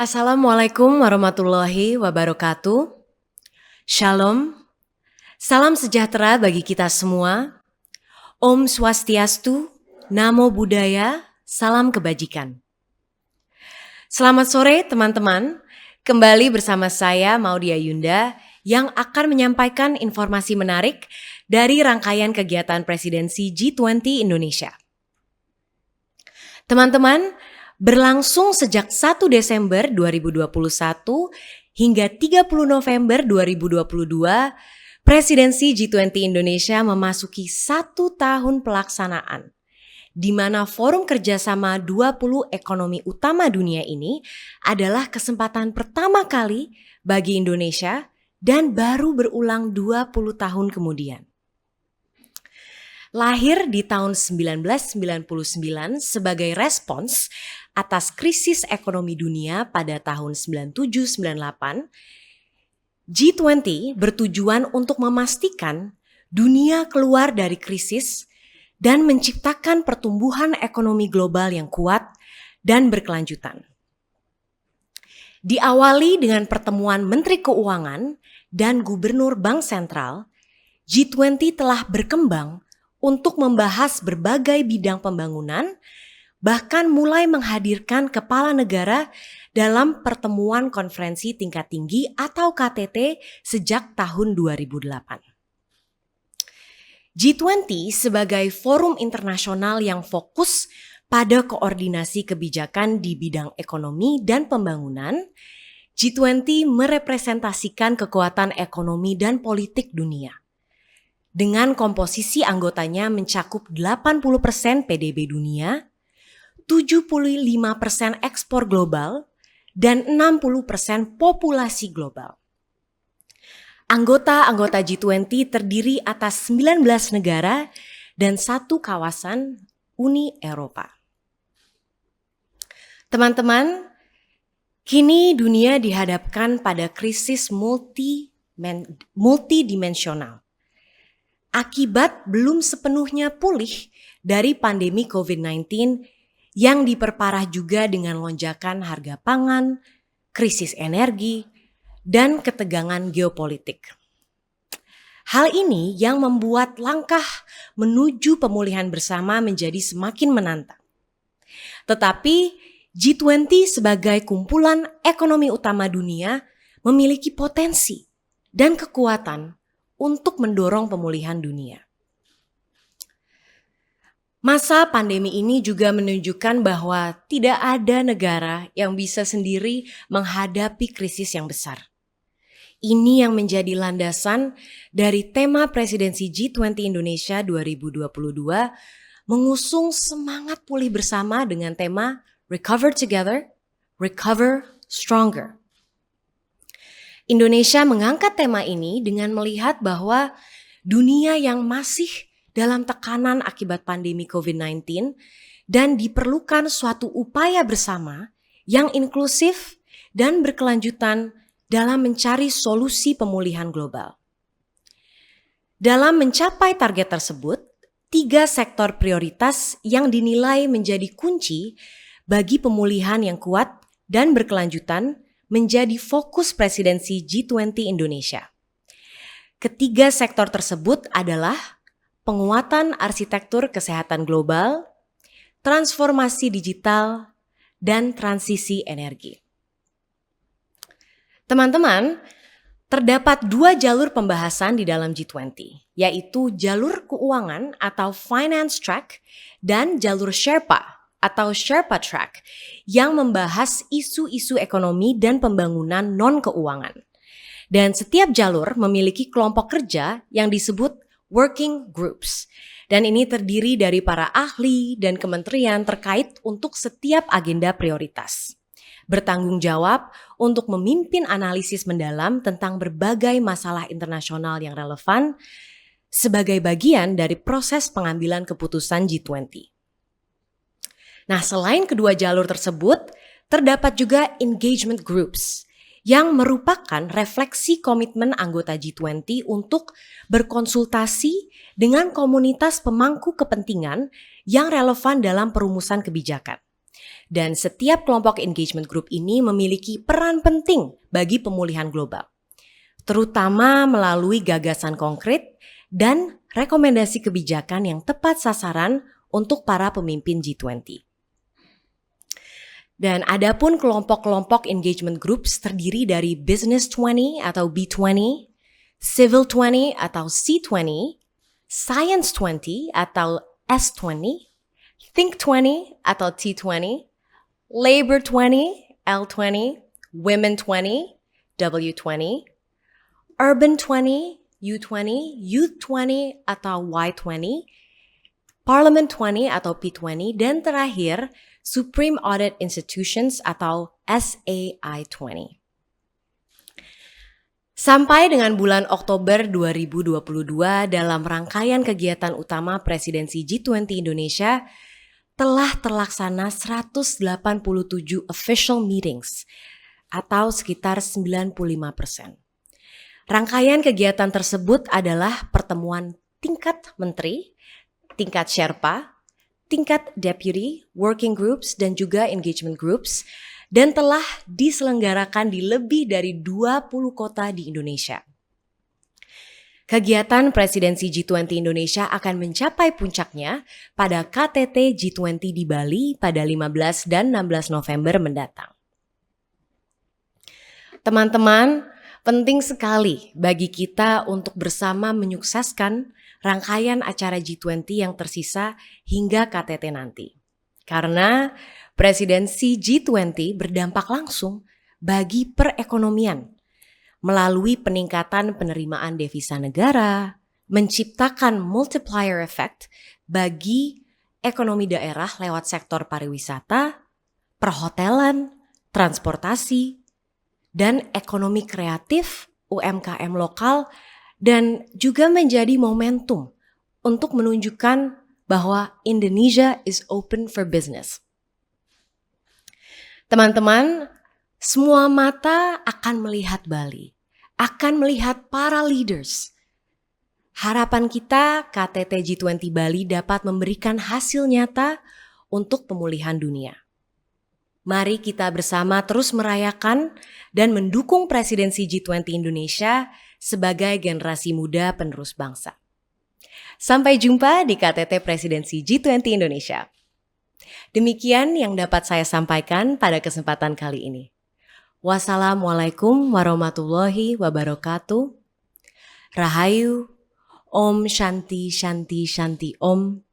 Assalamualaikum warahmatullahi wabarakatuh. Shalom, salam sejahtera bagi kita semua. Om Swastiastu, Namo Buddhaya, salam kebajikan. Selamat sore teman-teman, kembali bersama saya Maudia Yunda yang akan menyampaikan informasi menarik dari rangkaian kegiatan presidensi G20 Indonesia. Teman-teman, berlangsung sejak 1 Desember 2021 hingga 30 November 2022, presidensi G20 Indonesia memasuki 1 tahun pelaksanaan, di mana forum kerjasama 20 ekonomi utama dunia ini adalah kesempatan pertama kali bagi Indonesia dan baru berulang 20 tahun kemudian. Lahir di tahun 1999 sebagai respons atas krisis ekonomi dunia pada tahun 97-98, G20 bertujuan untuk memastikan dunia keluar dari krisis dan menciptakan pertumbuhan ekonomi global yang kuat dan berkelanjutan. Diawali dengan pertemuan Menteri Keuangan dan Gubernur Bank Sentral, G20 telah berkembang untuk membahas berbagai bidang pembangunan, bahkan mulai menghadirkan kepala negara dalam pertemuan konferensi tingkat tinggi atau KTT sejak tahun 2008. G20 sebagai forum internasional yang fokus pada koordinasi kebijakan di bidang ekonomi dan pembangunan, G20 merepresentasikan kekuatan ekonomi dan politik dunia. Dengan komposisi anggotanya mencakup 80% PDB dunia, 75% ekspor global, dan 60% populasi global. Anggota-anggota G20 terdiri atas 19 negara dan 1 kawasan Uni Eropa. Teman-teman, kini dunia dihadapkan pada krisis multidimensional. Akibat belum sepenuhnya pulih dari pandemi COVID-19 yang diperparah juga dengan lonjakan harga pangan, krisis energi, dan ketegangan geopolitik. Hal ini yang membuat langkah menuju pemulihan bersama menjadi semakin menantang. Tetapi G20 sebagai kumpulan ekonomi utama dunia memiliki potensi dan kekuatan untuk mendorong pemulihan dunia. Masa pandemi ini juga menunjukkan bahwa tidak ada negara yang bisa sendiri menghadapi krisis yang besar. Ini yang menjadi landasan dari tema presidensi G20 Indonesia 2022 mengusung semangat pulih bersama dengan tema Recover Together, Recover Stronger. Indonesia mengangkat tema ini dengan melihat bahwa dunia yang masih dalam tekanan akibat pandemi COVID-19 dan diperlukan suatu upaya bersama yang inklusif dan berkelanjutan dalam mencari solusi pemulihan global. Dalam mencapai target tersebut, 3 sektor prioritas yang dinilai menjadi kunci bagi pemulihan yang kuat dan berkelanjutan menjadi fokus presidensi G20 Indonesia. Ketiga sektor tersebut adalah penguatan arsitektur kesehatan global, transformasi digital, dan transisi energi. Teman-teman, terdapat 2 jalur pembahasan di dalam G20, yaitu jalur keuangan atau finance track dan jalur Sherpa atau Sherpa Track yang membahas isu-isu ekonomi dan pembangunan non-keuangan. Dan setiap jalur memiliki kelompok kerja yang disebut working groups. Dan ini terdiri dari para ahli dan kementerian terkait untuk setiap agenda prioritas. Bertanggung jawab untuk memimpin analisis mendalam tentang berbagai masalah internasional yang relevan sebagai bagian dari proses pengambilan keputusan G20. Nah, selain kedua jalur tersebut, terdapat juga engagement groups yang merupakan refleksi komitmen anggota G20 untuk berkonsultasi dengan komunitas pemangku kepentingan yang relevan dalam perumusan kebijakan. Dan setiap kelompok engagement group ini memiliki peran penting bagi pemulihan global, terutama melalui gagasan konkret dan rekomendasi kebijakan yang tepat sasaran untuk para pemimpin G20. Dan adapun kelompok-kelompok engagement groups terdiri dari Business 20 atau B20, Civil 20 atau C20, Science 20 atau S20, Think 20 atau T20, Labor 20, L20, Women 20, W20, Urban 20, U20, Youth 20 atau Y20, Parliament 20 atau P20, dan terakhir Supreme Audit Institutions atau SAI20. Sampai dengan bulan Oktober 2022 dalam rangkaian kegiatan utama Presidensi G20 Indonesia, telah terlaksana 187 official meetings atau sekitar 95%. Rangkaian kegiatan tersebut adalah pertemuan tingkat menteri, tingkat Sherpa, tingkat deputy, working groups, dan juga engagement groups, dan telah diselenggarakan di lebih dari 20 kota di Indonesia. Kegiatan Presidensi G20 Indonesia akan mencapai puncaknya pada KTT G20 di Bali pada 15 dan 16 November mendatang. Teman-teman, penting sekali bagi kita untuk bersama menyukseskan rangkaian acara G20 yang tersisa hingga KTT nanti. Karena Presidensi G20 berdampak langsung bagi perekonomian, melalui peningkatan penerimaan devisa negara, menciptakan multiplier effect bagi ekonomi daerah lewat sektor pariwisata, perhotelan, transportasi, dan ekonomi kreatif UMKM lokal, dan juga menjadi momentum untuk menunjukkan bahwa Indonesia is open for business. Teman-teman, semua mata akan melihat Bali, akan melihat para leaders. Harapan kita KTT G20 Bali dapat memberikan hasil nyata untuk pemulihan dunia. Mari kita bersama terus merayakan dan mendukung Presidensi G20 Indonesia sebagai generasi muda penerus bangsa. Sampai jumpa di KTT Presidensi G20 Indonesia. Demikian yang dapat saya sampaikan pada kesempatan kali ini. Wassalamualaikum warahmatullahi wabarakatuh. Rahayu, Om Shanti Shanti Shanti Om.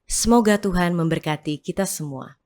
Semoga Tuhan memberkati kita semua.